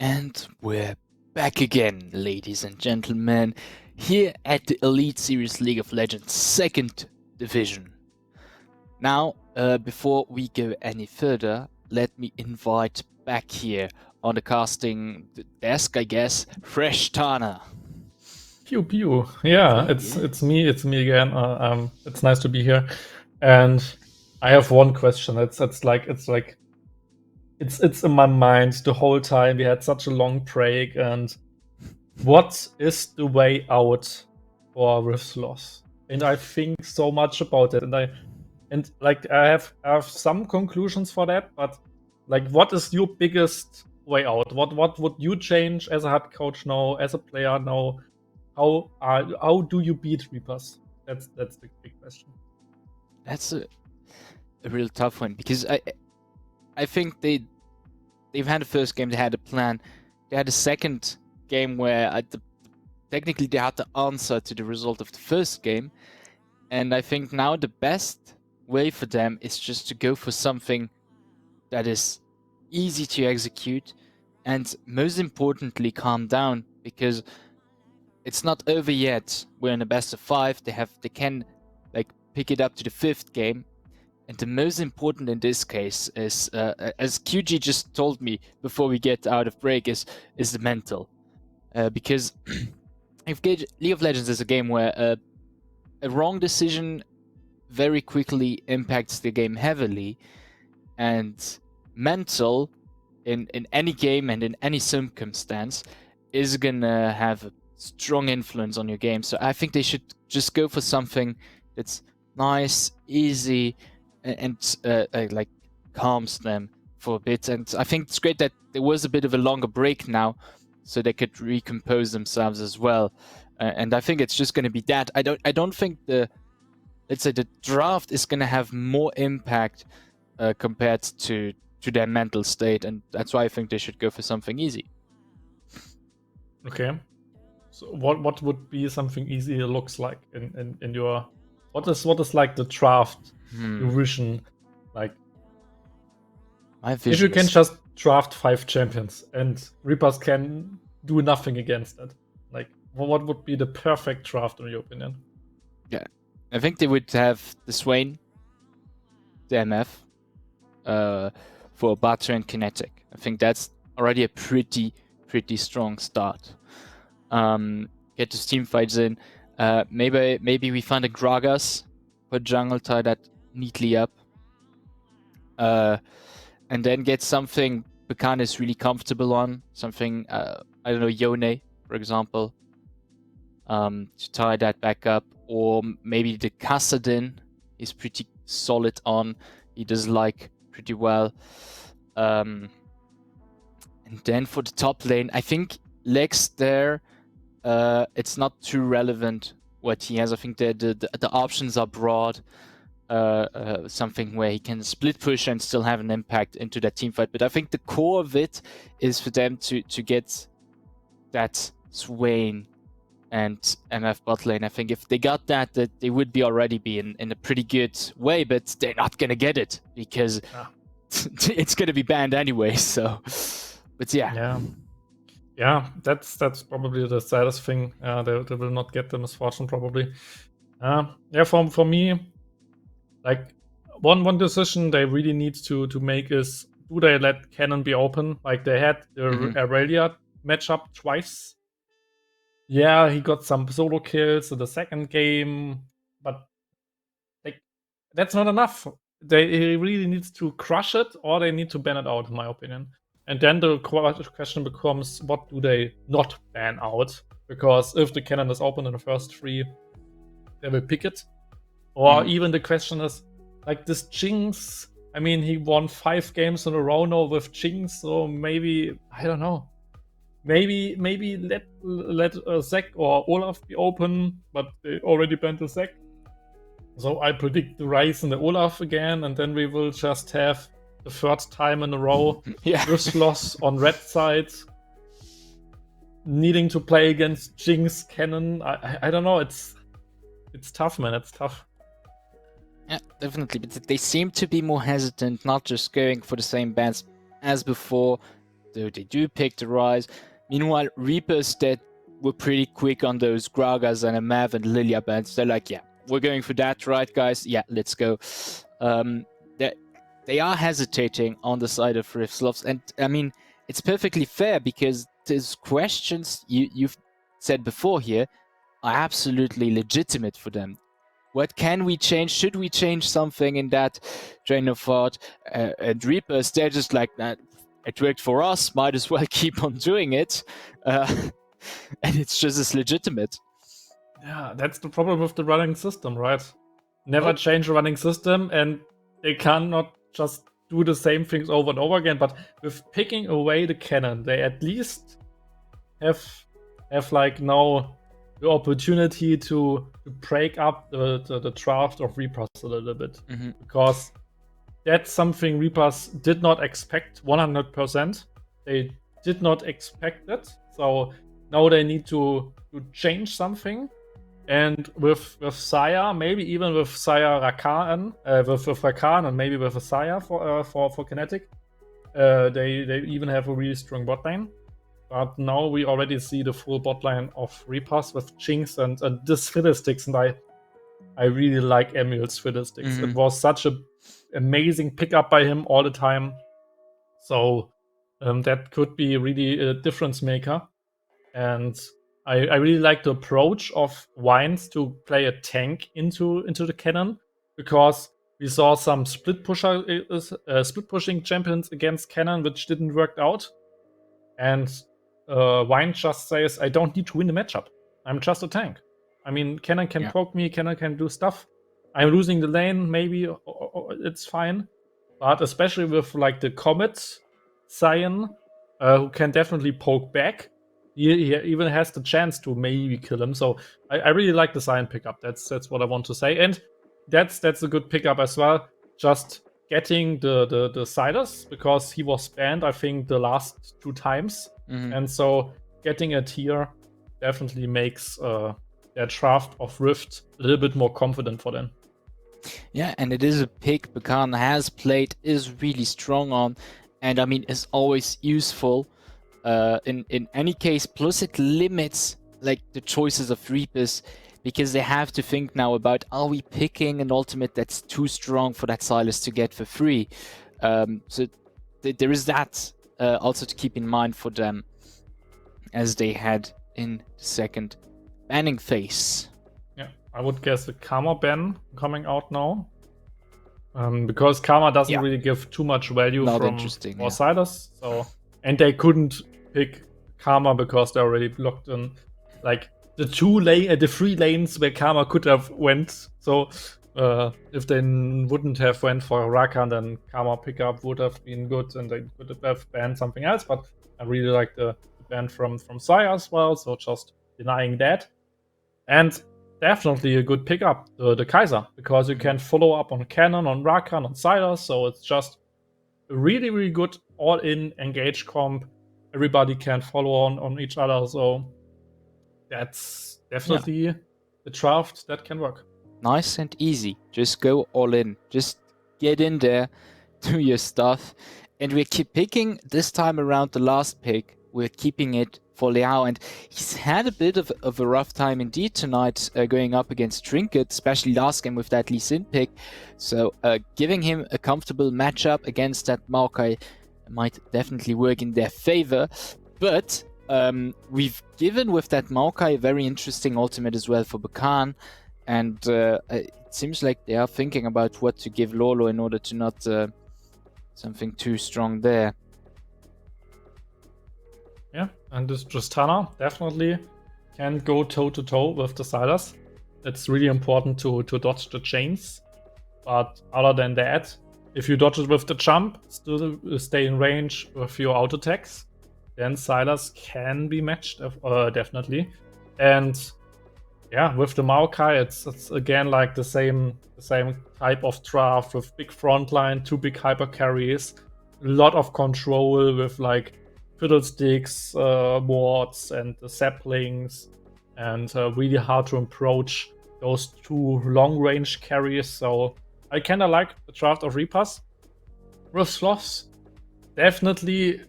And we're back again, ladies and gentlemen, here at the Elite Series League of Legends 2nd Division. Now, before we go any further, let me invite back here on the casting desk, I guess, Fresh Tana. Pew pew. Yeah, it's me again. It's nice to be here, and I have one question. It's in my mind the whole time. We had such a long break, and what is the way out for Rift's loss? And I think so much about it, and I have some conclusions for that, but what is your biggest way out? What would you change as a head coach now, as a player now? How do you beat Reapers? That's the big question. That's a real tough one, because I think they've had the first game, they had a plan. They had a second game where technically they had the answer to the result of the first game, and I think now the best way for them is just to go for something that is easy to execute, and most importantly, calm down, because it's not over yet. We're in a best of 5. They can pick it up to the 5th game, and the most important in this case is, as QG just told me before we get out of break, is the mental, because if League of Legends is a game where a wrong decision very quickly impacts the game heavily, and mental in any game and in any circumstance is gonna have a strong influence on your game. So I think they should just go for something that's nice, easy, and calms them for a bit. And I think it's great that there was a bit of a longer break now, so they could recompose themselves as well. And I think it's just going to be that. I don't think the draft is going to have more impact compared to their mental state, and that's why I think they should go for something easy. Okay. So what would be something easy looks like in your what is like the draft your vision like? My vision if you can just draft 5 champions and Reapers can do nothing against it, like what would be the perfect draft in your opinion? Yeah, I think they would have the Swain, the MF, for Butter and Kinetic. I think that's already a pretty strong start. Get the team fights in. Maybe we find a Gragas for jungle, tie that neatly up. And then get something Bakan is really comfortable on. Something, I don't know, Yone, for example. To tie that back up. Or maybe the Kassadin is pretty solid on. He does like pretty well. And then for the top lane, I think Lex there, it's not too relevant what he has. I think the options are broad. Something where he can split push and still have an impact into that team fight. But I think the core of it is for them to get that Swain and MF bot lane. I think if they got that they would already be in a pretty good way, but they're not gonna get it because it's gonna be banned anyway. So, but yeah, that's probably the saddest thing. They will not get the misfortune probably. For me, like one decision they really need to make is, do they let Cannon be open? Like they had the Aurelia matchup twice. Yeah, he got some solo kills in the second game, but like that's not enough. He really needs to crush it, or they need to ban it out, in my opinion. And then the question becomes, what do they not ban out? Because if the cannon is open in the first 3, they will pick it. Or even the question is, like this Jinx, I mean, he won 5 games in a row now with Jinx, so maybe, I don't know. Maybe let Zac or Olaf be open, but they already banned the Zac. So I predict the Ryze and the Olaf again, and then we will just have the 3rd time in a row with loss on red side, needing to play against Jinx, Cannon. I don't know. It's tough, man. It's tough. Yeah, definitely. But they seem to be more hesitant, not just going for the same bans as before. though they do pick the Rise. Meanwhile, Reapers that were pretty quick on those Gragas and a Mav and Lilia bands. They're like, yeah, we're going for that, right, guys? Yeah, let's go. They are hesitating on the side of Rift Sloths, and I mean, it's perfectly fair because those questions you've said before here are absolutely legitimate for them. What can we change? Should we change something in that train of thought? And Reapers, they're just like, that. It worked for us, might as well keep on doing it. And it's just as legitimate. Yeah, that's the problem with the running system, right? Never change the running system, and they cannot just do the same things over and over again. But with picking away the cannon, they at least have like now the opportunity to break up the draft of Reapers a little bit, because that's something Reapers did not expect 100%. They did not expect it, so now they need to change something. And with Saya, maybe even with Saya Rakan, with Rakan, and maybe with a Saya for Kinetic, they even have a really strong bot lane. But now we already see the full bot line of Reapers with Jinx and this Fiddlesticks, and I really like Emil's Fiddlesticks. It was such an amazing pickup by him all the time. So that could be really a difference maker. And I really like the approach of Wines to play a tank into the cannon, because we saw some split pushing champions against cannon, which didn't work out. And Wine just says, I don't need to win the matchup. I'm just a tank. I mean, cannon can poke me, cannon can do stuff. I'm losing the lane, maybe it's fine. But especially with like the Comet Sion, who can definitely poke back, he even has the chance to maybe kill him. So I really like the Sion pickup. That's what I want to say. And that's a good pickup as well. Just getting the Silas, because he was banned, I think, the last 2 times. And so getting a tier definitely makes their draft of Rift a little bit more confident for them. Yeah, and it is a pick Bakan has played, is really strong on, and I mean, is always useful in any case. Plus, it limits like the choices of Reapers, because they have to think now about, are we picking an ultimate that's too strong for that Silas to get for free? So there is that also to keep in mind for them as they head in the second banning phase. Yeah, I would guess the Karma ban coming out now, because Karma doesn't really give too much value for Silas. So, and they couldn't pick Karma because they're already blocked in like the 3 lanes where Karma could have went. So if they wouldn't have went for Rakan, then Karma pickup would have been good, and they could have banned something else. But I really like the ban from Saya as well. So just denying that. And definitely a good pickup, the Kaiser, because you can follow up on Cannon, on Rakan, on Silas. So it's just a really, really good all-in engage comp. Everybody can follow on each other. So that's definitely the draft that can work. Nice and easy. Just go all in. Just get in there, do your stuff. And we keep picking this time around the last pick. We're keeping it for Liao, and he's had a bit of a rough time indeed tonight, going up against Trinket, especially last game with that Lee Sin pick. So giving him a comfortable matchup against that Maokai might definitely work in their favor. But we've given with that Maokai a very interesting ultimate as well for Bakan, and it seems like they are thinking about what to give Lolo in order to not something too strong there. Yeah, and this Tristana definitely can go toe-to-toe with the Silas. It's really important to dodge the chains. But other than that, if you dodge it with the jump, still stay in range with your auto attacks, then Silas can be matched, definitely. And yeah, with the Maokai, it's again like the same type of draft with big frontline, 2 big hyper carries, a lot of control with like Fiddlesticks, wards, and the saplings, and really hard to approach those 2 long-range carries. So I kind of like the draft of Reapers. With Sloths, definitely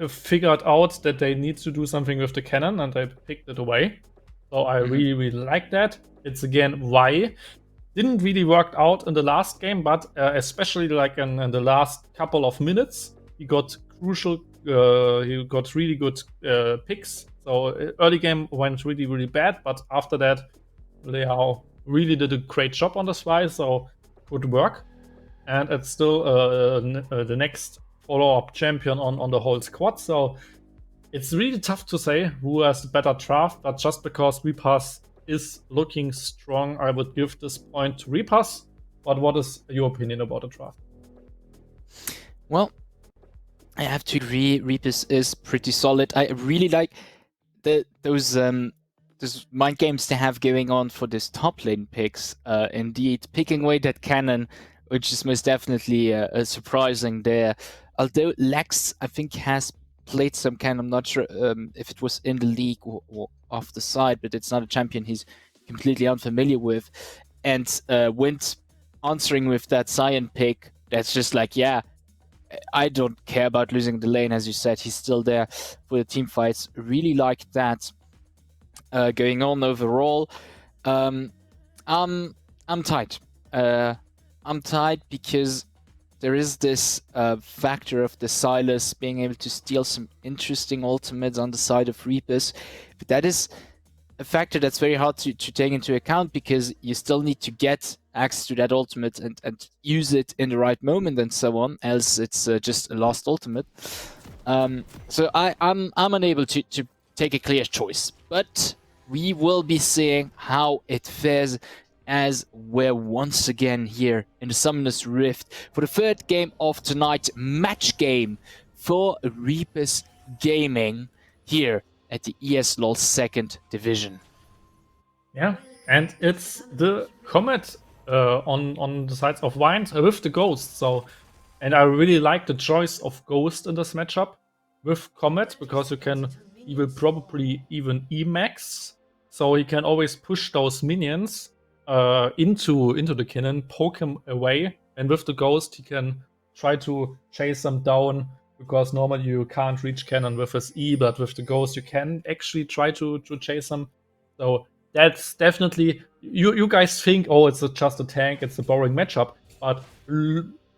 figured out that they need to do something with the cannon, and they picked it away. So I really, really like that. It's again why didn't really work out in the last game, but especially like in the last couple of minutes, he got crucial. He got really good picks. So early game went really, really bad, but after that, Liao really did a great job on the spy. So good work, and it's still the next follow-up champion on the whole squad. So it's really tough to say who has the better draft, but just because Repass is looking strong, I would give this point to Repass. But what is your opinion about the draft? I have to agree, Reapers is pretty solid. I really like those mind games they have going on for this top lane picks. Indeed, picking away that cannon, which is most definitely surprising there. Although Lex, I think, has played some cannon. I'm not sure if it was in the league or off the side, but it's not a champion he's completely unfamiliar with. And Wind answering with that Sion pick, that's just like, yeah, I don't care about losing the lane, as you said. He's still there for the team fights. Really like that going on overall. I'm tied. I'm tied because there is this factor of the Silas being able to steal some interesting ultimates on the side of Reapers, but that is a factor that's very hard to take into account because you still need to get access to that ultimate and use it in the right moment and so on, else it's just a lost ultimate. So I'm unable to take a clear choice, but we will be seeing how it fares as we're once again here in the Summoner's Rift for the third game of tonight, match game for Reapers Gaming here at the ESLOL second division. Yeah, and it's the Comet on the sides of Wind with the Ghost. So, and I really like the choice of Ghost in this matchup with Comet because he will probably even Emax, so he can always push those minions into the cannon, poke him away, and with the Ghost he can try to chase them down because normally you can't reach cannon with his E, but with the Ghost you can actually try to chase them. So that's definitely you guys think, oh, it's just a tank, it's a boring matchup, but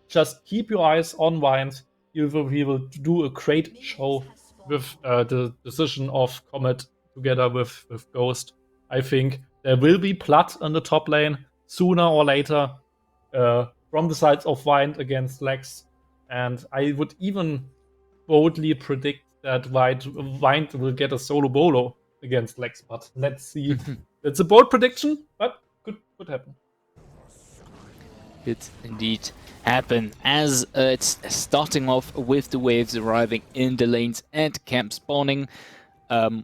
just keep your eyes on Wind. He will do a great show with the decision of Comet together with Ghost. I think there will be blood on the top lane sooner or later from the sides of Wind against Lex, and I would even boldly predict that Wind will get a solo bolo against Lex, but let's see. It's a bold prediction, but could happen. Could indeed happen as it's starting off with the waves arriving in the lanes and camp spawning,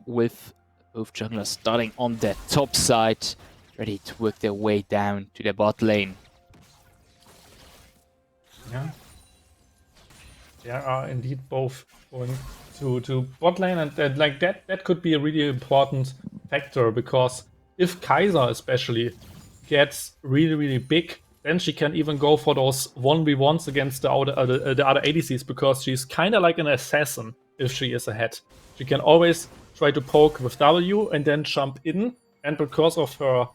with both junglers starting on the top side, ready to work their way down to the bot lane. Yeah. They are indeed both going to bot lane, and like that could be a really important factor because if Kaiser especially gets really, really big, then she can even go for those 1v1s against the other ADCs because she's kind of like an assassin if she is ahead. She can always try to poke with W and then jump in, and because of her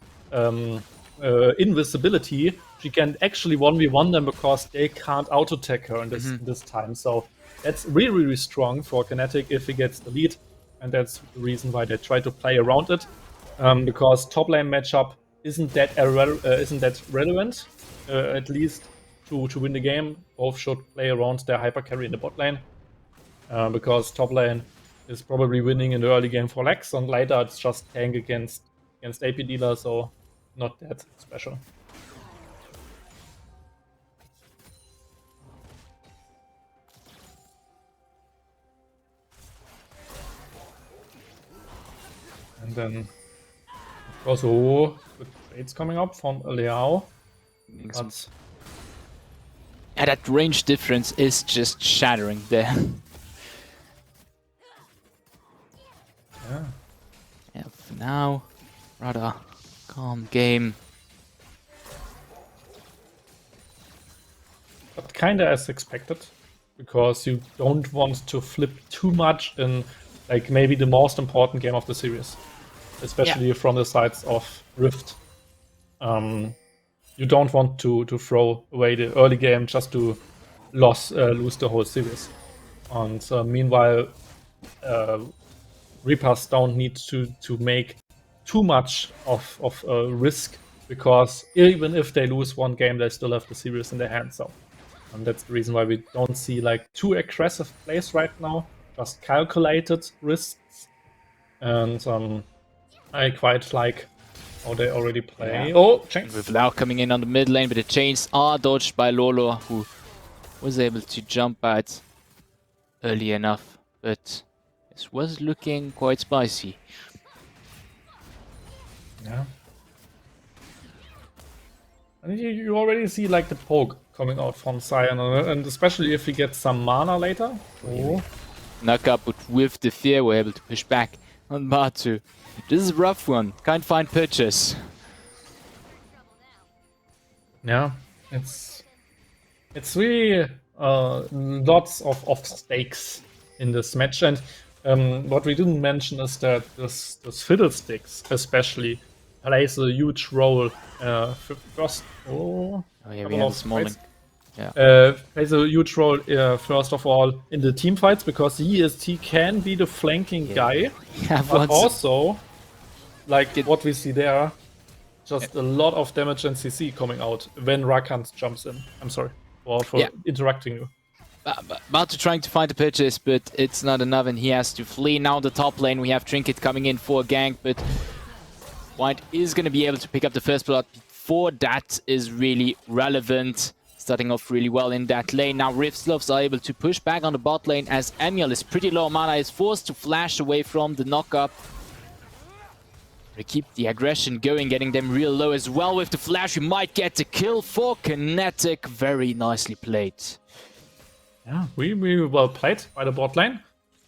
invisibility, she can actually 1v1 them because they can't auto-attack her in this time. So that's really, really strong for Kinetic if he gets the lead, and that's the reason why they try to play around it. Because top lane matchup isn't that relevant, at least to win the game. Both should play around their hyper carry in the bot lane, because top lane is probably winning in the early game for Lex, and later it's just tank against AP dealer, so not that special. And then, of course, good trades coming up from Liao. But yeah, that range difference is just shattering there. Yeah, for now, rather calm game. But kinda as expected. because you don't want to flip too much in like maybe the most important game of the series, especially from the sides of Rift. You don't want to throw away the early game just to lose the whole series. And meanwhile, Reapers don't need to make too much of a risk, because even if they lose one game, they still have the series in their hands. So that's the reason why we don't see like too aggressive plays right now, just calculated risks. And I quite like how they already play. Yeah. Oh, chains. With Lau coming in on the mid lane, but the chains are dodged by Lolo, who was able to jump out early enough. But this was looking quite spicy. Yeah. And you already see like the poke coming out from Sion, and especially if he gets some mana later. Oh. Knock up, but with the fear, we're able to push back on Batu. This is a rough one. Can't find purchase. Yeah, it's really lots of stakes in this match, and what we didn't mention is that this Fiddlesticks especially plays a huge role. First, yeah, we have a small link. Plays a huge role first of all in the team fights, because he can be the flanking guy, but also like what we see there, just a lot of damage and CC coming out when Rakan jumps in. I'm sorry for interrupting you. Batu trying to find a purchase, but it's not enough, and he has to flee. Now the top lane, we have Trinket coming in for a gank, but White is going to be able to pick up the first blood before that is really relevant. Starting off really well in that lane. Now Riftsloths are able to push back on the bot lane as Emiel is pretty low mana, is forced to flash away from the knock-up. To keep the aggression going, getting them real low as well with the flash. We might get the kill for Kinetic. Very nicely played. Yeah, really well played by the bot lane.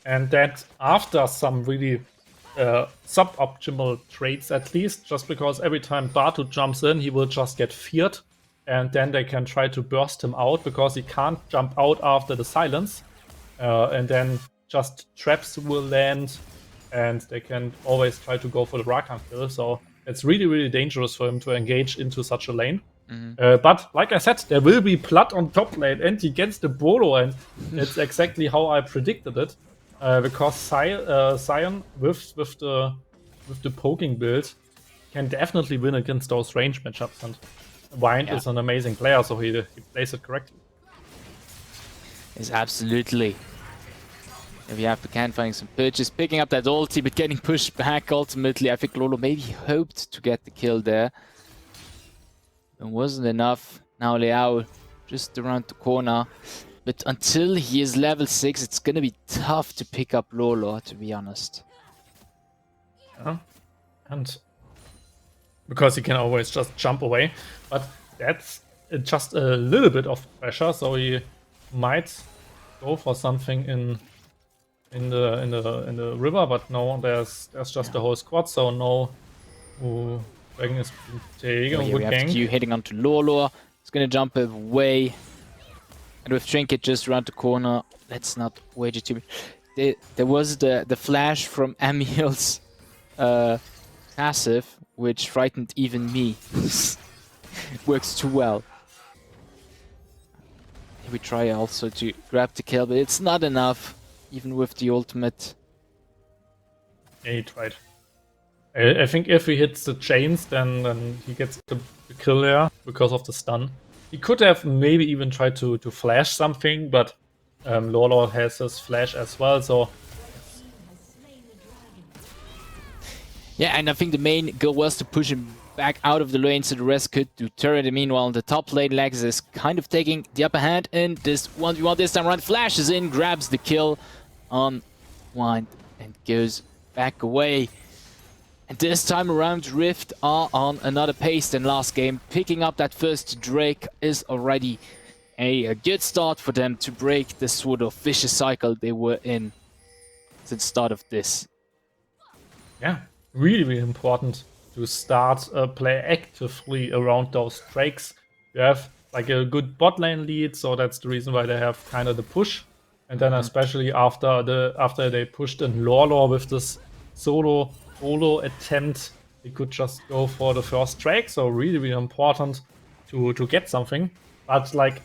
And that after some really suboptimal trades at least, just because every time Batu jumps in, he will just get feared. And then they can try to burst him out, because he can't jump out after the silence. And then just traps will land, and they can always try to go for the Rakan kill. So it's really, really dangerous for him to engage into such a lane. But like I said, there will be blood on top lane, and he gets the Bolo, and it's exactly how I predicted it. Because Sion with the poking build can definitely win against those range matchups, and Wind is an amazing player, so he plays it correctly. Yes, absolutely. If you have Pecan finding some purchase, picking up that ulti, but getting pushed back ultimately. I think Lolo maybe hoped to get the kill there. It wasn't enough. Now Liao just around the corner. But until he is level 6, it's gonna be tough to pick up Lolo, to be honest. Yeah. And because he can always just jump away. But that's just a little bit of pressure, so he might go for something in the river, but no, there's just the whole squad, so no. Dragon is taking a good gank. Q hitting onto Lolo. It's gonna jump away. And with Trinket just around the corner, let's not wager too much. There was the flash from Emiel's passive, which frightened even me. It works too well. We try also to grab the kill, but it's not enough, even with the ultimate. Yeah, he tried. I think if he hits the chains, then he gets the kill there because of the stun. He could have maybe even tried to flash something, but Lolo has his flash as well, so... Yeah, and I think the main goal was to push him back out of the lane so the rest could do turret. Meanwhile, the top lane Lex is kind of taking the upper hand, and this 1v1 this time around flashes in, grabs the kill on Wind, and goes back away. And this time around, Rift are on another pace than last game. Picking up that first Drake is already a good start for them to break the sort of vicious cycle they were in since the start of this. Yeah, really important to start play actively around those Drakes. You have like a good bot lane lead, so that's the reason why they have kind of the push. And then especially after they pushed in Lawlor with this solo attempt, they could just go for the first Drake. So really, really important to get something. But like,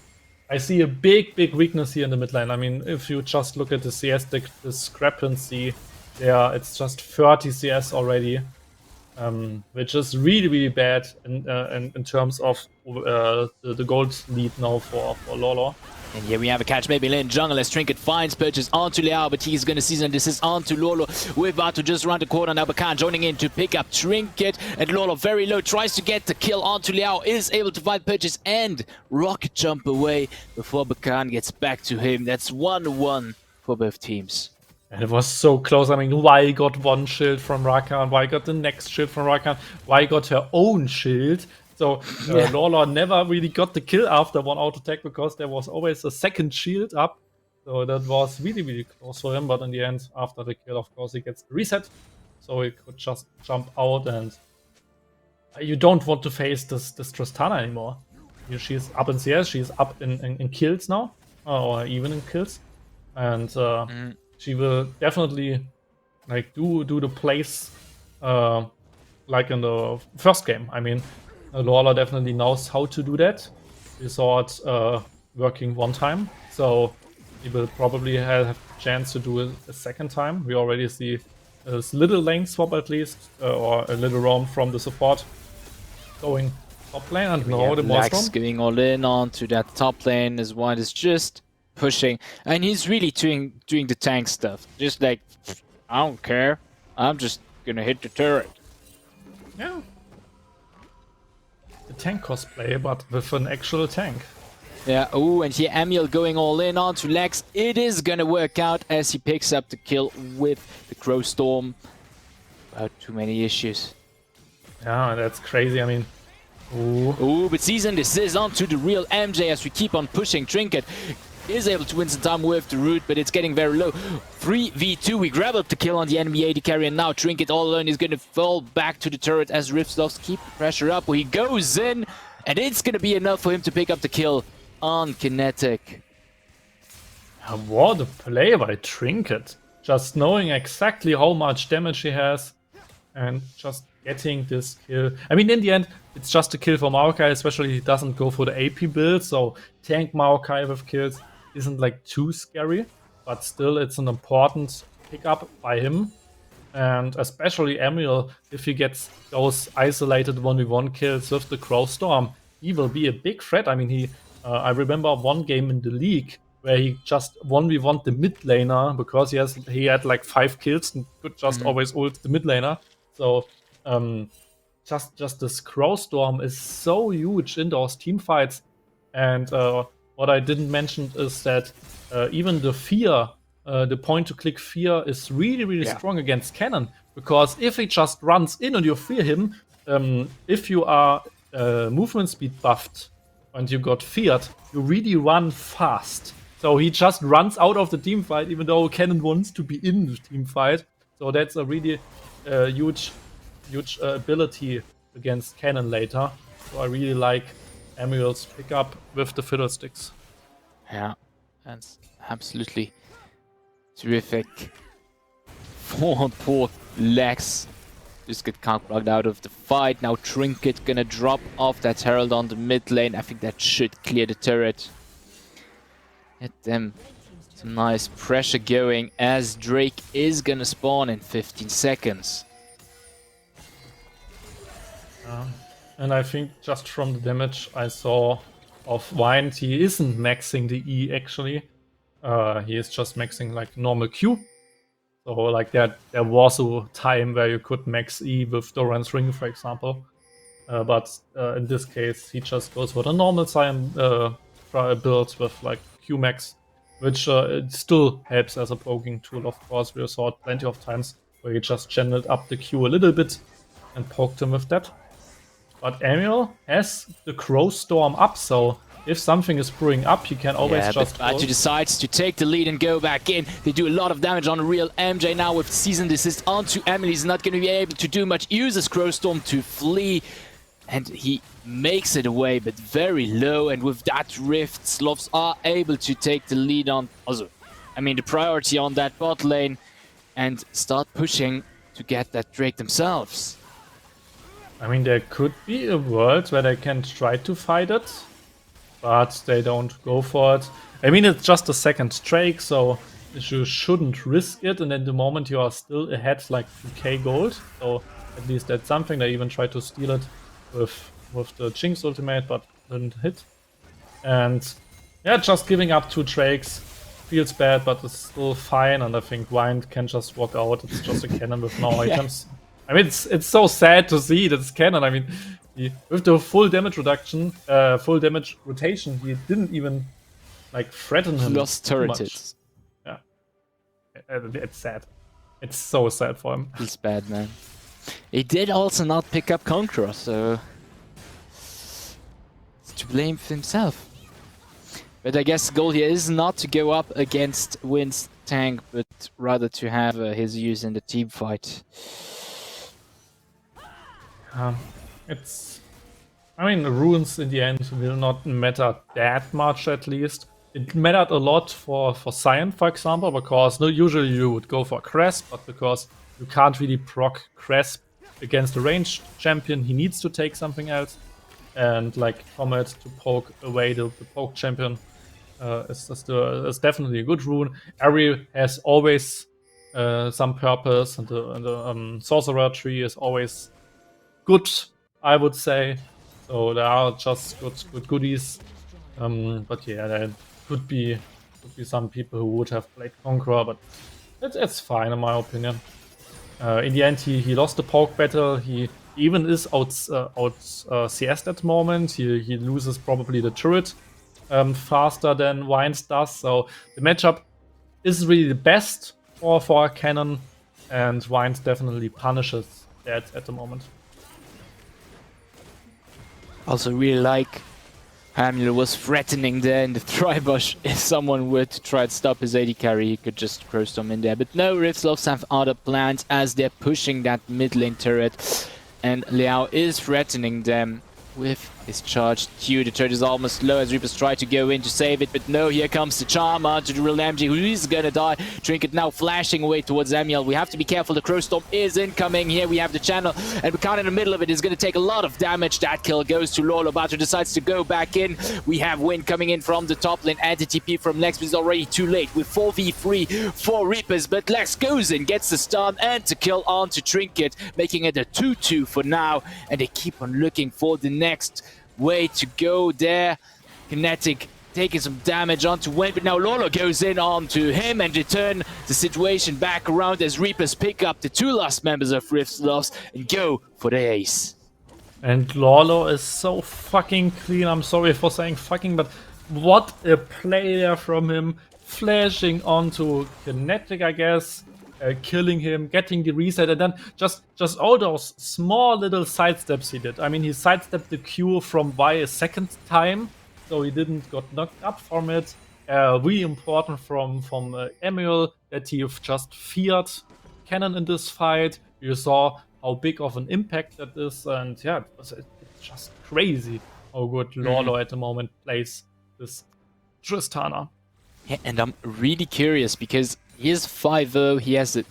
I see a big weakness here in the mid lane. I mean, if you just look at the CS discrepancy there, it's just 30 CS already, which is really bad in terms of the gold lead now for Lawlor. And here we have a catch maybe in jungle as Trinket finds purchase onto Liao, but he's gonna season and desist onto Lolo. We're about to just run the corner now, Bakan joining in to pick up Trinket, and Lolo very low, tries to get the kill onto Liao, is able to find purchase and rocket jump away before Bakan gets back to him. That's 1-1 for both teams. And it was so close. I mean, why got one shield from Rakan? Why got the next shield from Rakan? Why got her own shield? So Lawlor never really got the kill after one auto attack because there was always a second shield up. So that was really close for him. But in the end, after the kill, of course, he gets the reset. So he could just jump out, and you don't want to face this Tristana anymore. She's up in CS, she's up in kills now, or even in kills. And she will definitely like do the plays like in the first game. I mean, Lawlor definitely knows how to do that. We saw it working one time, so he will probably have a chance to do it a second time. We already see this little lane swap at least, or a little roam from the support going top lane, and no, the Lax going all in onto that top lane as White is just pushing, and he's really doing the tank stuff. Just like, I don't care, I'm just gonna hit the turret. Yeah. The tank cosplay, but with an actual tank. Yeah, oh, and here Amiel going all in onto Lex. It is gonna work out as he picks up the kill with the Crow Storm. Without too many issues. Yeah, that's crazy. I mean, ooh, but season desist onto the real MJ as we keep on pushing. Trinket is able to win some time with the root, but it's getting very low. 3v2, we grab up the kill on the enemy AD carry, and now Trinket all alone is going to fall back to the turret as Ripsloths keep the pressure up. He goes in, and it's going to be enough for him to pick up the kill on Kinetic. What a play by Trinket. Just knowing exactly how much damage he has, and just getting this kill. I mean, in the end, it's just a kill for Maokai, especially he doesn't go for the AP build, so tank Maokai with kills isn't like too scary, but still it's an important pickup by him. And especially Amiel, if he gets those isolated 1v1 kills with the Crow Storm, he will be a big threat. I mean, I remember one game in the league where he just 1v1'd the mid laner because he had like 5 kills and could just always ult the mid laner. So just this Crow Storm is so huge in those team fights. And what I didn't mention is that even the fear, the point-to-click fear is really strong against Cannon. Because if he just runs in and you fear him, if you are movement speed buffed and you got feared, you really run fast. So he just runs out of the team fight even though Cannon wants to be in the team fight. So that's a really huge ability against Cannon later. So I really like Amiel's pickup with the fiddlesticks. Yeah, that's absolutely terrific. Poor Lex just get counter-blocked out of the fight. Now Trinket gonna drop off that Herald on the mid lane. I think that should clear the turret. Get them some nice pressure going as Drake is gonna spawn in 15 seconds. And I think just from the damage I saw of Wind, he isn't maxing the E actually. He is just maxing like normal Q. So like there was a time where you could max E with Doran's Ring, for example. But in this case, he just goes for the normal Sion build with like Q max, which it still helps as a poking tool, of course. We saw it plenty of times where he just channeled up the Q a little bit and poked him with that. But Amiel has the Crow Storm up, so if something is brewing up, he can always just go. Batu decides to take the lead and go back in. They do a lot of damage on the real MJ now with Season Desist onto Emily. He's not going to be able to do much. Uses Crow Storm to flee. and he makes it away, but very low. And with that rift, SLOTHS are able to take the lead on, also, I mean, the priority on that bot lane, and start pushing to get that Drake themselves. I mean, there could be a world where they can try to fight it, but they don't go for it. I mean, it's just a second Drake, so you shouldn't risk it, and at the moment you are still ahead like 2k gold, so at least that's something. They even tried to steal it with the Jinx ultimate, but didn't hit. And yeah, just giving up 2 Drakes feels bad, but it's still fine, and I think Wind can just walk out. It's just a cannon with no items. I mean, it's so sad to see that it's cannon. I mean, with the full damage reduction, full damage rotation, he didn't even like threaten him. He lost turreted. Yeah, it's sad. It's so sad for him. He's bad, man. He did also not pick up Conqueror, so it's to blame for himself. But I guess the goal here is not to go up against Wind's tank, but rather to have his use in the team fight. I mean, runes in the end will not matter that much, at least. It mattered a lot for Sion, for example, because usually you would go for Cresp, but because you can't really proc Cresp against a ranged champion, he needs to take something else. And like Comet to poke away the poke champion is definitely a good rune. Ari has always some purpose, and the sorcerer tree is always good, I would say. So there are just good goodies. But yeah, there could be some people who would have played Conqueror, but it's fine in my opinion. In the end, he lost the poke battle. He even is out CS at the moment. He loses probably the turret faster than Wind does. So the matchup is really the best for a cannon, and Wind definitely punishes that at the moment. Also really like Hamler was threatening there in the Tribush. If someone were to try to stop his AD carry, he could just crow storm in there. But no, SLOTHS have other plans as they're pushing that mid lane turret. And Liao is threatening them with his charged Q. The turret is almost low as Reapers try to go in to save it, but no, here comes the charm onto the real MG, who is gonna die. Trinket now flashing away towards Amiel. We have to be careful, the Crow Storm is incoming. Here we have the channel, and Bukan in the middle of it is gonna take a lot of damage. That kill goes to Lolo. Batu decides to go back in. We have Wind coming in from the top lane, anti-TP from Lex, but it's already too late with 4v3 for Reapers, but Lex goes in, gets the stun and to kill onto Trinket, making it a 2-2 for now, and they keep on looking for the next way to go there. Kinetic taking some damage onto Wind, but now Lolo goes in onto him and return the situation back around as Reapers pick up the 2 last members of SLOTHS and go for the ace. And Lolo is so fucking clean. I'm sorry for saying fucking, but what a play there from him. Flashing onto Kinetic, I guess. Killing him, getting the reset, and then just all those small little sidesteps he did. I mean, he sidestepped the Q from Vi a second time, so he didn't got knocked up from it. Really important from Emil that he just feared Cannon in this fight. You saw how big of an impact that is, and yeah, it's just crazy how good Lolo at the moment plays this Tristana. Yeah, and I'm really curious because he is 5-0, he has a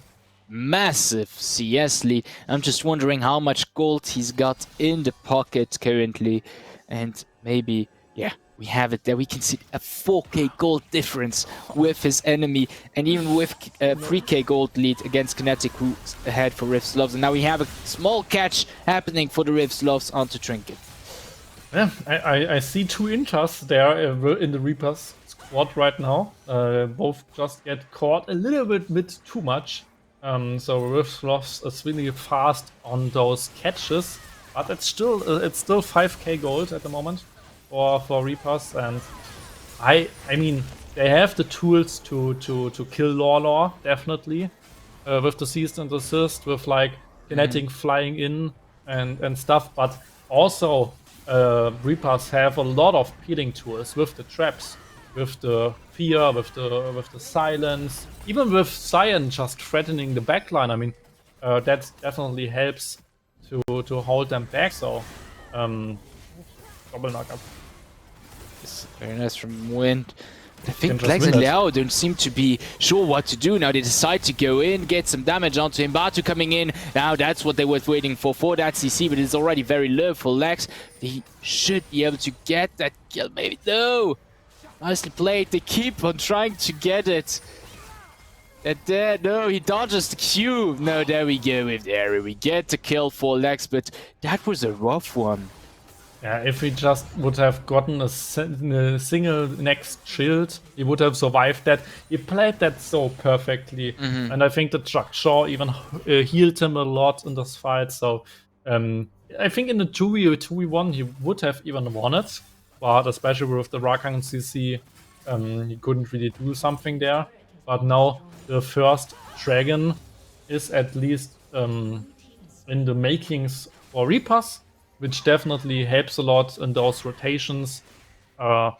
massive CS lead. I'm just wondering how much gold he's got in the pocket currently. And maybe, yeah, we have it there. We can see a 4k gold difference with his enemy. And even with a 3k gold lead against Kinetic, who's ahead for SLOTHS. And now we have a small catch happening for the SLOTHS onto Trinket. Yeah, I see 2 inters there in the Reapers squad right now. Both just get caught a little bit too much. So SLOTHS is really fast on those catches, but it's still 5k gold at the moment for Reapers, and I mean they have the tools to kill Lolo definitely with the cease and desist, with like Kinetic flying in and stuff, but also Reapers have a lot of peeling tools with the traps, with the fear, with the silence, even with Sion just threatening the backline. I mean, that definitely helps to hold them back. So Double knockup. It's very nice from Wind. I think just Lex win and it. Liao don't seem to be sure what to do. Now they decide to go in, get some damage onto him. Batu coming in. Now that's what they were waiting for that CC, but it's already very low for Lex. He should be able to get that kill. Maybe no. Nicely played. They keep on trying to get it. There, no, he dodges the Q. No, there we go with there. We get the kill for Lex, but that was a rough one. Yeah, if he just would have gotten a single next shield, he would have survived that. He played that so perfectly, and I think the Chuck Shaw even healed him a lot in this fight. So I think in the 2v1 he would have even won it, but especially with the Rakan CC, he couldn't really do something there. But now the first dragon is at least in the makings for Reapers, which definitely helps a lot in those rotations. The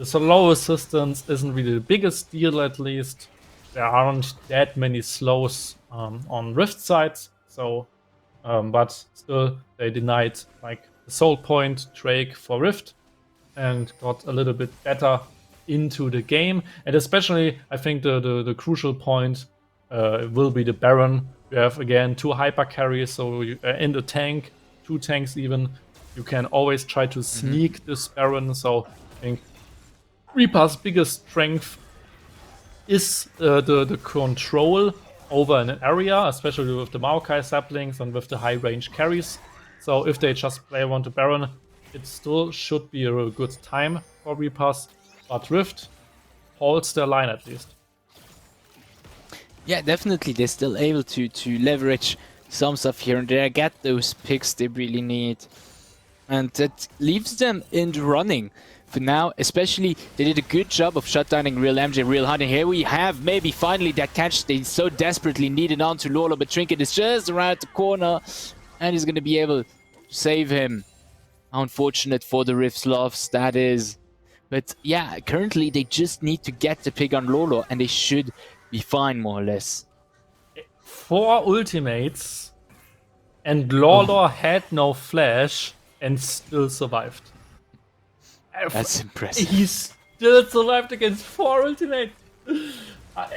slow assistance isn't really the biggest deal, at least. There aren't that many slows on Rift sides, so but still they denied like the soul point Drake for Rift and got a little bit better into the game. And especially I think the crucial point will be the Baron. We have again 2 hyper carries, so you, in the tank, 2 tanks even, you can always try to sneak this Baron. So I think Reaper's biggest strength is the control over an area, especially with the Maokai saplings and with the high range carries. So if they just play around the Baron, it still should be a real good time for Reapers, but Rift holds their line at least. Yeah, definitely they're still able to leverage some stuff here and there, get those picks they really need. And that leaves them in the running for now. Especially, they did a good job of shutdowning Real MJ, Real Hunt. And here we have maybe finally that catch they so desperately needed onto Lolo, but Trinket is just around the corner and he's going to be able to save him. How unfortunate for the Rift Sloths that is. But yeah, currently they just need to get the pick on Lolo and they should be fine, more or less. 4 ultimates and Lolo had no flash and still survived. That's impressive. He still survived against 4 ultimates.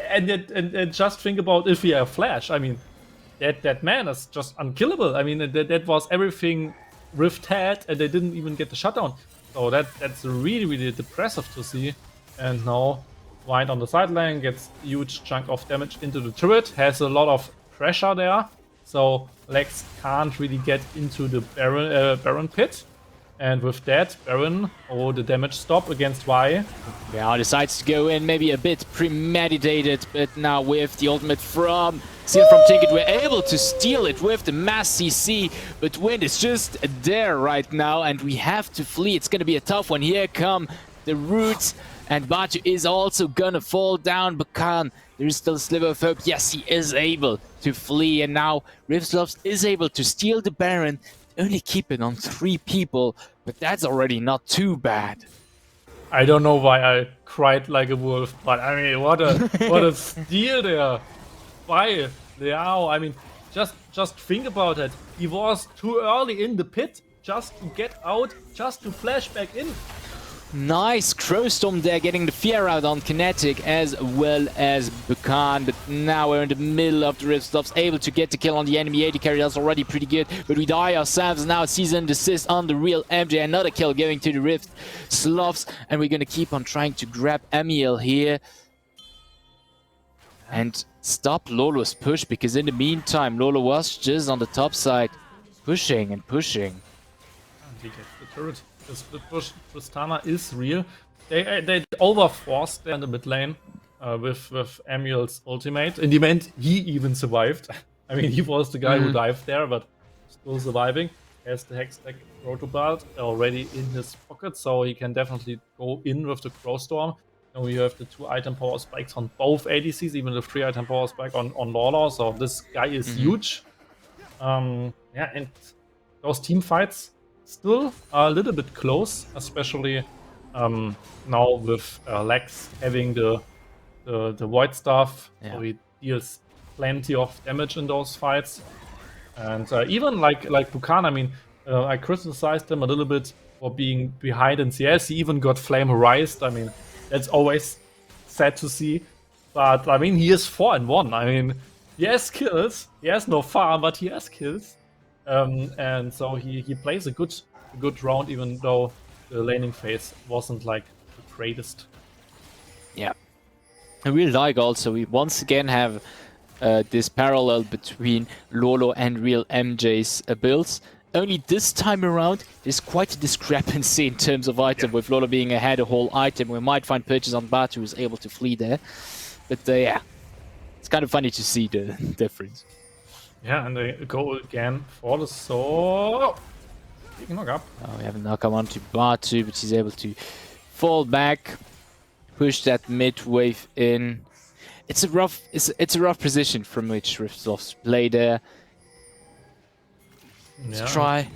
And just think about if he had flash. I mean, that man is just unkillable. I mean, that was everything Rift had, and they didn't even get the shutdown. So that's really, really depressive to see. And now Wind on the sideline gets a huge chunk of damage into the turret, has a lot of pressure there. So Lex can't really get into the Baron pit. And with that, Baron, the damage stop against Y. Yeah, decides to go in, maybe a bit premeditated, but now with the ultimate from Trinket, we're able to steal it with the mass CC, but Wind is just there right now, and we have to flee. It's gonna be a tough one. Here come the roots, and Batu is also gonna fall down. Bakan, there is still a sliver of hope. Yes, he is able to flee, and now Rivsloves is able to steal the Baron, only keep it on 3 people, but that's already not too bad. I don't know why I cried like a wolf, but I mean, what a steal there by Liao. I mean, just think about it. He was too early in the pit just to get out, just to flash back in. Nice Crowstorm there, getting the fear out on Kinetic as well as Bukan, but now we're in the middle of the Rift Sloths, able to get the kill on the enemy AD carry. That's already pretty good, but we die ourselves now. Season desist on the Real MJ, another kill going to the Rift Sloths, and we're gonna keep on trying to grab Emil here and stop Lolo's push, because in the meantime Lolo was just on the top side pushing and pushing. And he gets the turret. The split push Tristana is real. They overforced there in the mid lane with Emil's ultimate. In the end, he even survived. I mean, he was the guy who dived there, but still surviving. Has the Hextech Protobelt already in his pocket, so he can definitely go in with the Crowstorm. And we have the 2 item power spikes on both ADCs, even the 3 item power spike on Lolo. So this guy is huge. Yeah, and those team fights still a little bit close, especially now with Lex having the Void Staff, so he deals plenty of damage in those fights. And even like Bukan, I mean, I criticized him a little bit for being behind in CS. He even got Flame Horized. I mean, that's always sad to see. But I mean, he is 4-1. I mean, he has kills. He has no farm, but he has kills. And so he plays a good round, even though the laning phase wasn't like the greatest. Yeah. I really like also, we once again have this parallel between Lolo and real MJ's builds. Only this time around, there's quite a discrepancy in terms of item, with Lolo being ahead a whole item. We might find Purchase on Batu who's able to flee there. But yeah, it's kind of funny to see the difference. Yeah, and they go again for the sword. Big knock up. Oh, we have a knock up onto Batu, but he's able to fall back, push that mid wave in. It's a rough position from which SLOTHS play there. Let's try.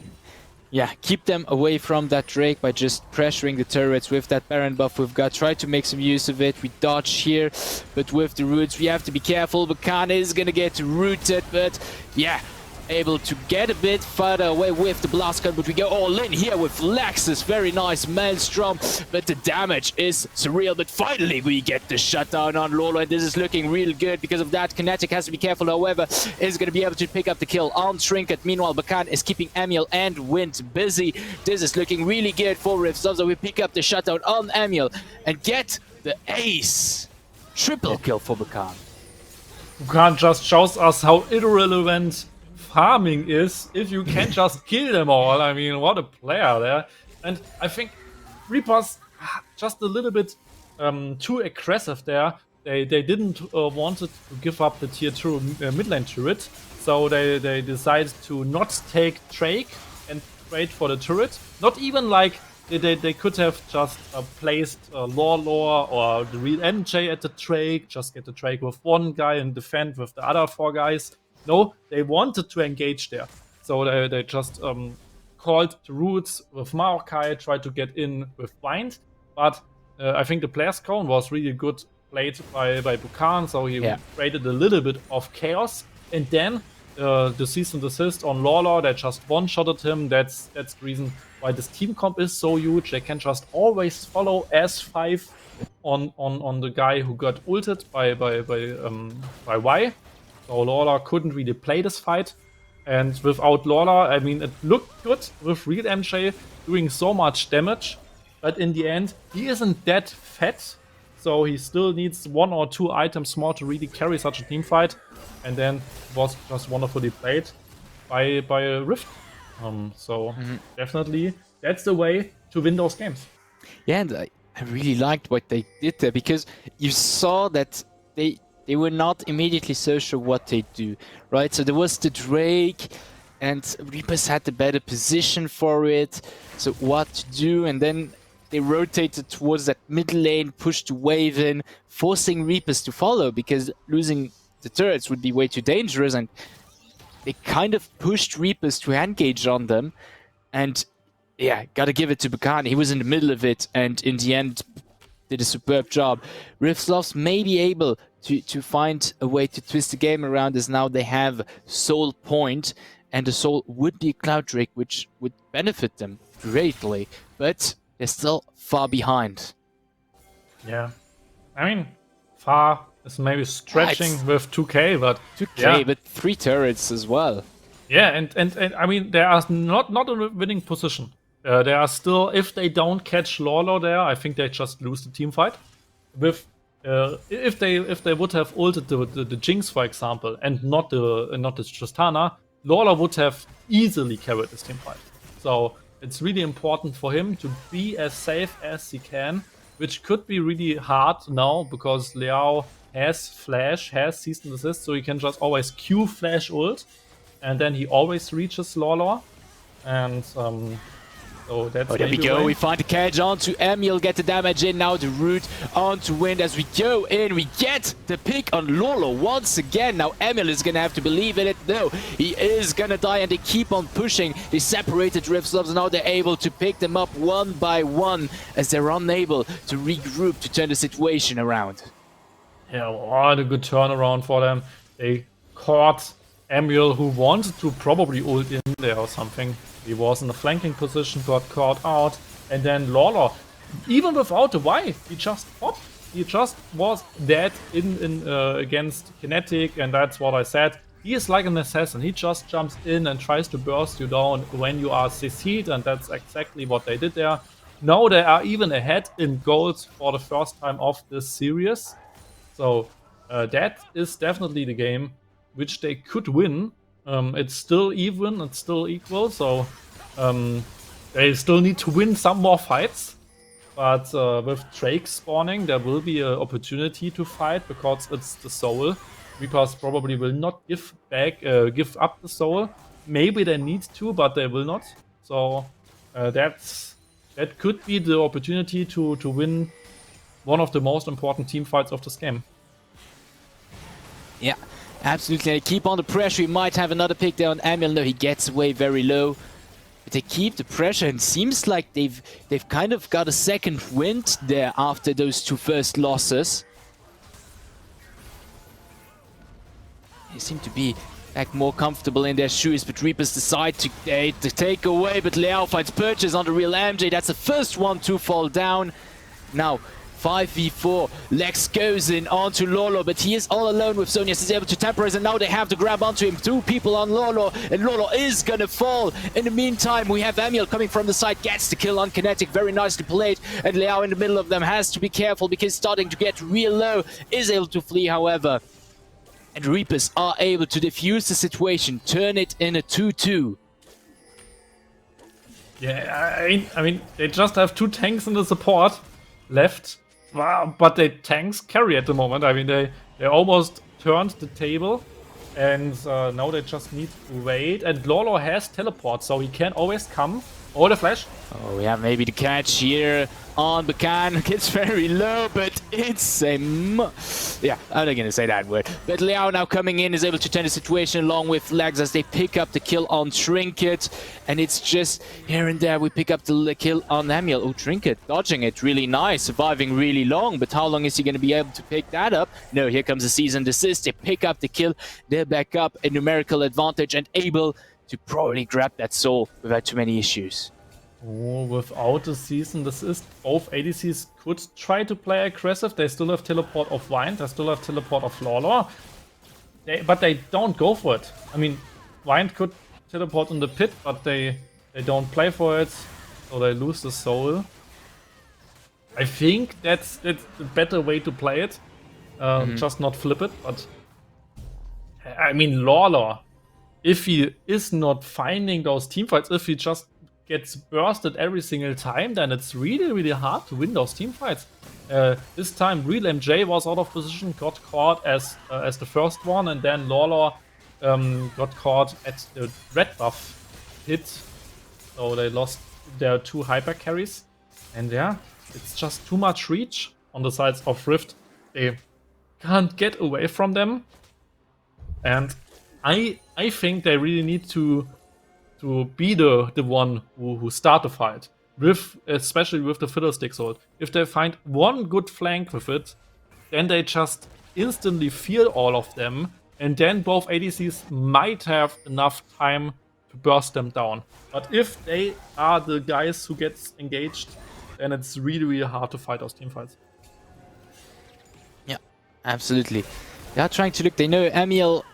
Yeah, keep them away from that Drake by just pressuring the turrets with that Baron buff we've got. Try to make some use of it. We dodge here, but with the roots we have to be careful. Bakan is gonna get rooted, but yeah, able to get a bit further away with the blast gun, but we go all in here with Lexus. Very nice Maelstrom, but the damage is surreal. But finally we get the shutdown on Lolo, and this is looking real good because of that. Kinetic has to be careful, however, is going to be able to pick up the kill on Trinket. Meanwhile, Bakan is keeping Amiel and Wind busy. This is looking really good for Rifts. So we pick up the shutdown on Amiel and get the ace. Triple kill for Bakan. Bakan just shows us how irrelevant farming is if you can just kill them all. I mean, what a player there. And I think Reapers just a little bit too aggressive there. They didn't wanted to give up the tier 2 mid lane turret, so they decided to not take Drake and trade for the turret. Not even like they could have just placed Lore or the real MJ at the Drake, just get the Drake with one guy and defend with the other 4 guys. No, they wanted to engage there. So they just called the roots with Maokai, tried to get in with Bind. But I think the player's cone was really good played by Bakan, so he created a little bit of chaos. And then the cease and desist on Lawlor, they just one-shotted him. That's the reason why this team comp is so huge. They can just always follow S5 on the guy who got ulted by Y. So Lawlor couldn't really play this fight. And without Lawlor, I mean, it looked good with real MJ doing so much damage. But in the end, he isn't that fat. So he still needs 1 or 2 items more to really carry such a team fight. And then it was just wonderfully played by Rift. Definitely, that's the way to win those games. Yeah, and I really liked what they did there, because you saw that they were not immediately so sure what they do, right? So there was the Drake, and Reapers had the better position for it, so what to do, and then they rotated towards that mid lane, pushed the wave in, forcing Reapers to follow, because losing the turrets would be way too dangerous, and they kind of pushed Reapers to engage on them, and yeah, gotta give it to Bakan. He was in the middle of it, and in the end did a superb job. SLOTHS may be able to find a way to twist the game around, as now they have Soul Point, and the Soul would be a Cloud Drake, which would benefit them greatly, but they're still far behind. Yeah, I mean, far is maybe stretching with 2k, but 2k, yeah. but 3 turrets as well. Yeah, and I mean, they are not in a winning position. They are still, if they don't catch Lawlor there, I think they just lose the team fight. With if they would have ulted the Jinx, for example, and not the Tristana, Lawlor would have easily carried this team fight. So it's really important for him to be as safe as he can, which could be really hard now because Liao has flash, has cease and desist, so he can just always Q flash ult, and then he always reaches Lawlor. And so that's there we go. We find the carriage onto Amiel, get the damage in. Now the root onto Wind. As we go in, we get the pick on Lawlor once again. Now Amiel is gonna have to believe in it. No, he is gonna die, and they keep on pushing. They separated SLOTHS. Now they're able to pick them up one by one as they're unable to regroup to turn the situation around. Yeah, what a good turnaround for them. They caught Amiel, who wanted to probably ult in there or something. He was in a flanking position, got caught out, and then Lawler, even without the Y, he just popped. He just was dead in against Kinetic, and that's what I said. He is like an assassin. He just jumps in and tries to burst you down when you are CC'd, and that's exactly what they did there. Now they are even ahead in goals for the first time of this series. So that is definitely the game which they could win. It's still even, it's still equal, so they still need to win some more fights. But with Drake spawning, there will be an opportunity to fight because it's the soul. Reapers probably will not give up the soul. Maybe they need to, but they will not. So that could be the opportunity to win one of the most important team fights of this game. Yeah, absolutely. They keep on the pressure. He might have another pick there on Emil. No, he gets away very low. But they keep the pressure, and seems like they've kind of got a second wind there after those two first losses. They seem to be back more comfortable in their shoes, but Reapers decide to take away, but Liao finds purchase on the real MJ. That's the first one to fall down. Now, 5v4, Lex goes in onto Lolo, but he is all alone with Zonius. He's able to temporize, and now they have to grab onto him. Two people on Lolo, and Lolo is gonna fall. In the meantime, we have Emil coming from the side, gets the kill on Kinetic, very nicely played, and Liao in the middle of them has to be careful because starting to get real low, is able to flee, however. And Reapers are able to defuse the situation, turn it in a 2-2. Yeah, I mean, they just have two tanks in the support left. Wow, but the tanks carry at the moment. I mean, they almost turned the table, and now they just need to wait. And Lolo has teleport, so he can always come. Oh, the flash. Oh, we have maybe the catch here on Bakan. Gets very low, but it's a... Yeah, I'm not going to say that word. But Liao now coming in is able to turn the situation along with Legs as they pick up the kill on Trinket. And it's just here and there we pick up the kill on Emil. Oh, Trinket dodging it really nice, surviving really long. But how long is he going to be able to pick that up? No, here comes the cease and desist. They pick up the kill. They're back up a numerical advantage and able to probably grab that soul without too many issues. Oh, without the cease and desist, both ADCs could try to play aggressive. They still have teleport of Wind, they still have teleport of Lawler. But they don't go for it. I mean, Wind could teleport in the pit, but they don't play for it, so they lose the soul. I think that's the better way to play it. Just not flip it, but... I mean, Lawler, if he is not finding those teamfights, if he just gets bursted every single time, then it's really, really hard to win those teamfights. This time, Real MJ was out of position, got caught as the first one, and then Lawler got caught at the red buff hit. So they lost their two hyper carries. And yeah, it's just too much reach on the sides of Rift. They can't get away from them. And I think they really need to be the one who start the fight, especially with the Fiddlesticks ult. If they find one good flank with it, then they just instantly feel all of them, and then both ADCs might have enough time to burst them down. But if they are the guys who gets engaged, then it's really, really hard to fight those teamfights. Yeah, absolutely. They are trying to look, they know Emil...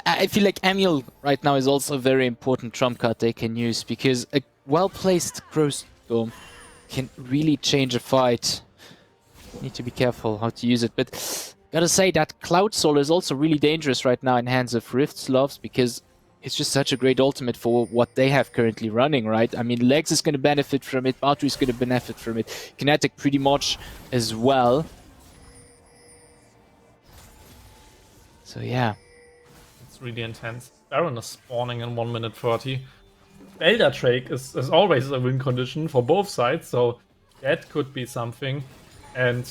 I feel like Emil right now is also a very important trump card they can use, because a well-placed Crow Storm can really change a fight. Need to be careful how to use it, but gotta say that Cloud Soul is also really dangerous right now in hands of Rift SLOTHS, because it's just such a great ultimate for what they have currently running, right? I mean, Legs is going to benefit from it, Battery is going to benefit from it, Kinetic pretty much as well. So yeah. Really intense. Baron is spawning in 1 minute 30. Elder Drake is always a win condition for both sides, so that could be something. And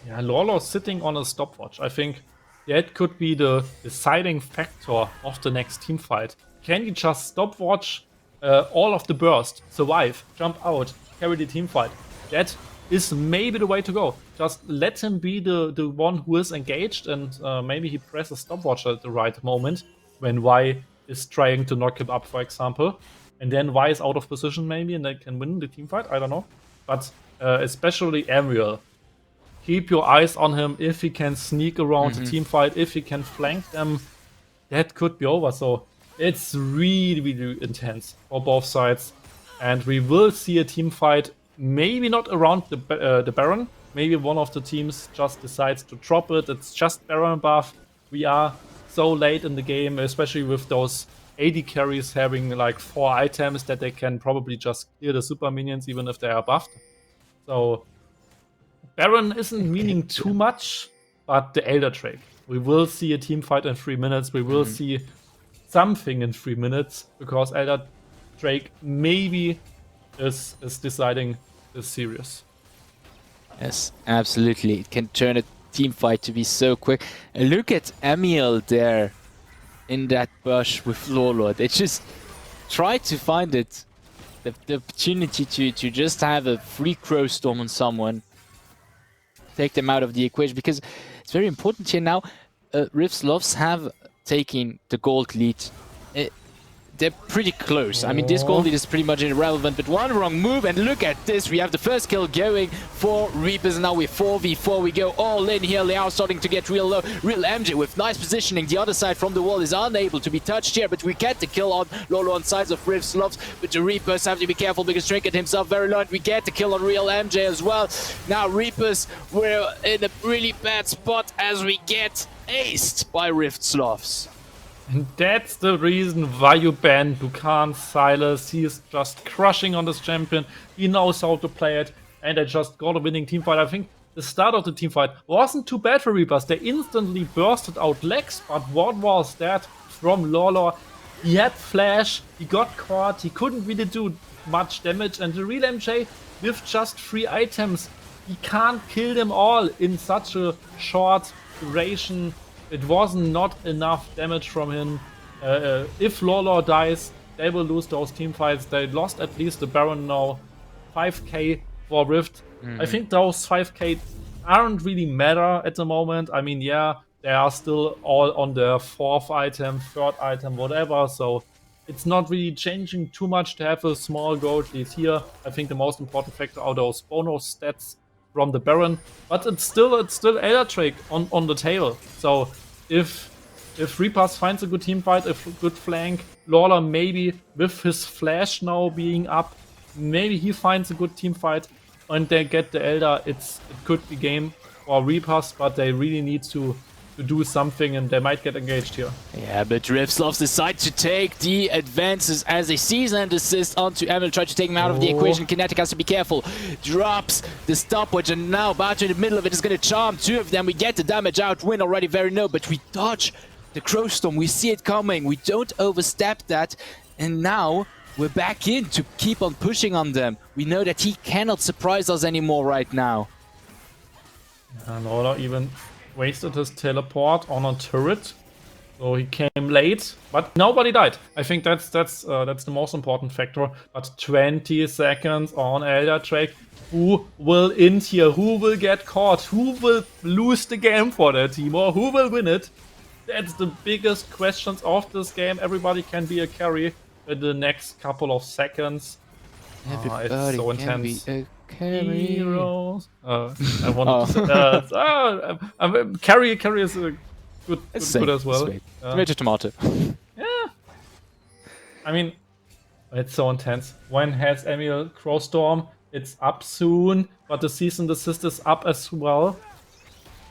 yeah, Lawler sitting on a stopwatch. I think that could be the deciding factor of the next team fight. Can he just stopwatch all of the burst, survive, jump out, carry the team fight? That is maybe the way to go. Just let him be the one who is engaged, and maybe he presses stopwatch at the right moment when Y is trying to knock him up, for example. and then Y is out of position maybe, and they can win the team fight. I don't know, but especially Ariel, keep your eyes on him. If he can sneak around the team fight, if he can flank them, that could be over. So it's really, really intense for both sides, and we will see a team fight. Maybe not around the Baron. Maybe one of the teams just decides to drop it. It's just Baron buff. We are so late in the game, especially with those AD carries having like 4 items that they can probably just clear the super minions even if they are buffed. So Baron isn't meaning too much, but the Elder Drake. We will see a team fight in 3 minutes. We will see something in 3 minutes because Elder Drake maybe is deciding this series. Yes, absolutely. It can turn a team fight to be so quick. And look at Emil there in that bush with Lolo. They just try to find it, the opportunity to just have a free Crow Storm on someone. Take them out of the equation, because it's very important here now. SLOTHS have taken the gold lead. They're pretty close. I mean, this gold lead is pretty much irrelevant, but one wrong move, and look at this. We have the first kill going for Reapers. Now we're 4v4. We go all in here. Liao starting to get real low. Real MJ with nice positioning. The other side from the wall is unable to be touched here, but we get the kill on Lolo on sides of SLOTHS. But the Reapers have to be careful because Trinket himself very low, and we get the kill on real MJ as well. Now Reapers, we're in a really bad spot as we get aced by SLOTHS. And that's the reason why you ban Dukan Silas. He is just crushing on this champion. He knows how to play it, and they just got a winning teamfight. I think the start of the teamfight wasn't too bad for Reapers. They instantly bursted out legs, but what was that from Lolo? He had flash, he got caught, he couldn't really do much damage, and the real MJ with just 3 items, he can't kill them all in such a short duration. It was not enough damage from him. If Lolo dies, they will lose those team fights. They lost at least the Baron now. 5k for Rift. I think those 5k aren't really matter at the moment. I mean, yeah, they are still all on their 4th item, 3rd item, whatever. So it's not really changing too much to have a small gold lead here. I think the most important factor are those bonus stats from the Baron, but it's still Elder Drake on the table. So if Reapers finds a good team fight, a good flank, Lawler maybe with his flash now being up, maybe he finds a good team fight and they get the Elder. It could be game for Reapers, but they really need to do something, and they might get engaged here. Yeah, but SLOTHS decide to take the advances as a seasoned assist onto Emil, try to take him out of the equation. Kinetic has to be careful. Drops the stopwatch, and now Bato in the middle of it is going to charm 2 of them. We get the damage out, win already very low, but we dodge the Crow Storm. We see it coming. We don't overstep that, and now we're back in to keep on pushing on them. We know that he cannot surprise us anymore right now. And Lawler even wasted his teleport on a turret, so he came late, but nobody died. I think that's the most important factor. But 20 seconds on Elder Drake. Who will end here? Who will get caught? Who will lose the game for their team, or who will win it? That's the biggest questions of this game. Everybody can be a carry in the next couple of seconds. It's so intense. Heroes. I wanted to say, carry is a good as well. Tomato, tomato. Yeah. I mean, it's so intense. When has Emil Crowstorm? It's up soon, but the season assist is up as well.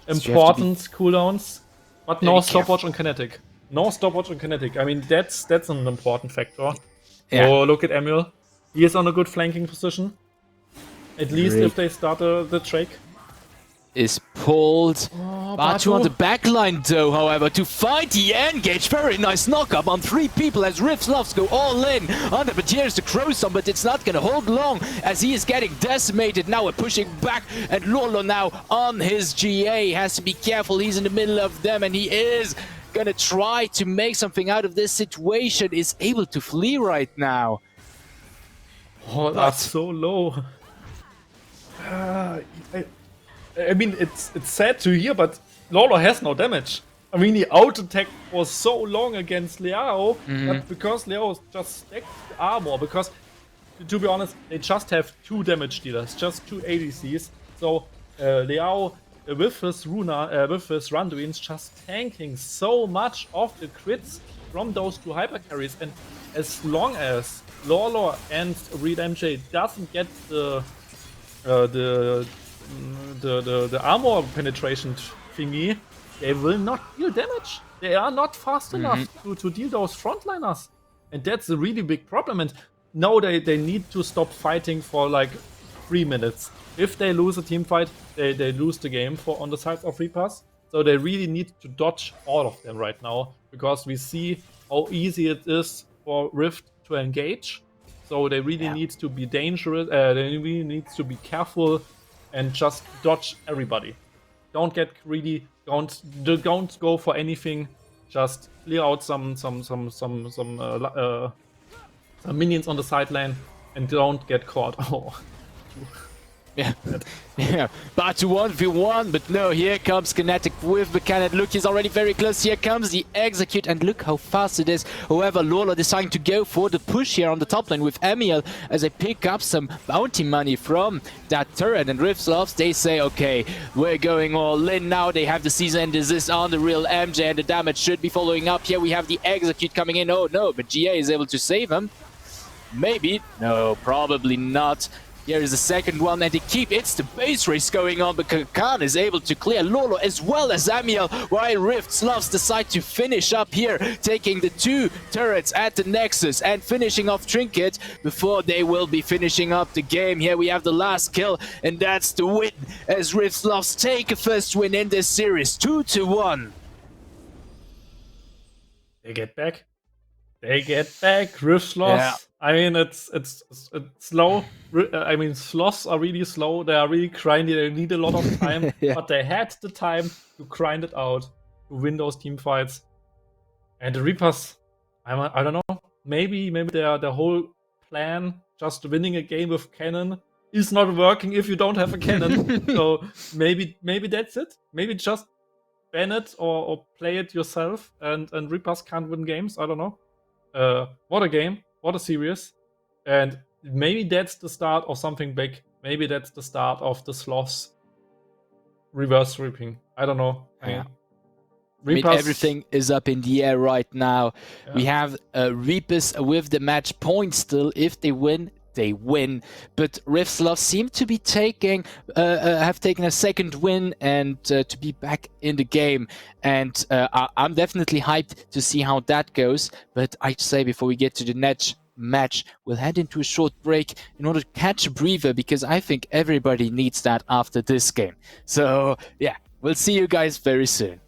Important cooldowns, but no stopwatch on kinetic. No stopwatch on kinetic. I mean, that's an important factor. Yeah. Oh, look at Emil. He is on a good flanking position. At least if they start the Drake. Is pulled. Batu on the backline though, however, to find the engage. Very nice knock-up on 3 people as SLOTHS go all in. Under, but here's the Crow Storm, but it's not gonna hold long as he is getting decimated. Now we're pushing back, and Lolo now on his GA. Has to be careful, he's in the middle of them, and he is gonna try to make something out of this situation. Is able to flee right now. Oh, that's so low. I mean, it's sad to hear, but Lolo has no damage. I mean, he out-attacked for so long against Liao, but because Liao just stacked the armor, because, to be honest, they just have 2 damage dealers, just 2 ADCs, so Liao, with his Randuin's just tanking so much of the crits from those 2 hyper carries, and as long as Lawlor and Real MJ doesn't get the armor penetration thingy, they will not deal damage. They are not fast enough to deal those frontliners. And that's a really big problem. And now they need to stop fighting for like 3 minutes. If they lose a team fight, they lose the game on the side of Reapers. So they really need to dodge all of them right now, because we see how easy it is for Rift to engage. So they really need to be dangerous, they really need to be careful and just dodge everybody. Don't get greedy, don't go for anything, just clear out some minions on the side lane and don't get caught. Oh. Yeah, yeah, but to 1v1, but no, here comes Kinetic with the cannon. Look, he's already very close. Here comes the execute, and look how fast it is. However, Lola deciding to go for the push here on the top lane with Emiel as they pick up some bounty money from that turret. And SLOTHS, they say, okay, we're going all in now. They have the season end resist on the real MJ, and the damage should be following up. Here we have the execute coming in. Oh no, but GA is able to save him. Maybe. No, probably not. Here is the second one, and it's the base race going on, but Khan is able to clear Lolo as well as Amiel, while SLOTHS decide to finish up here, taking the 2 turrets at the Nexus and finishing off Trinket before they will be finishing up the game. Here we have the last kill, and that's the win, as SLOTHS take a first win in this series, 2-1. They get back. They get back. SLOTHS. Yeah. I mean, it's slow. I mean, SLOTHS are really slow. They are really grindy. They need a lot of time, but they had the time to grind it out to win those team fights. And the Reapers, I don't know. Maybe their whole plan, just winning a game with cannon, is not working if you don't have a cannon. So maybe that's it. Maybe just ban it or play it yourself, and Reapers can't win games. I don't know. What a game. What a series. And maybe that's the start of something big. Maybe that's the start of the SLOTHS reverse sweeping. I don't know. Yeah. I mean, everything is up in the air right now. Yeah. We have Reapers with the match point still. If they win, they win. But SLOTHS seem to be have taken a second win and to be back in the game. And I'm definitely hyped to see how that goes. But I'd say before we get to the next match, we'll head into a short break in order to catch a breather, because I think everybody needs that after this game. So yeah, we'll see you guys very soon.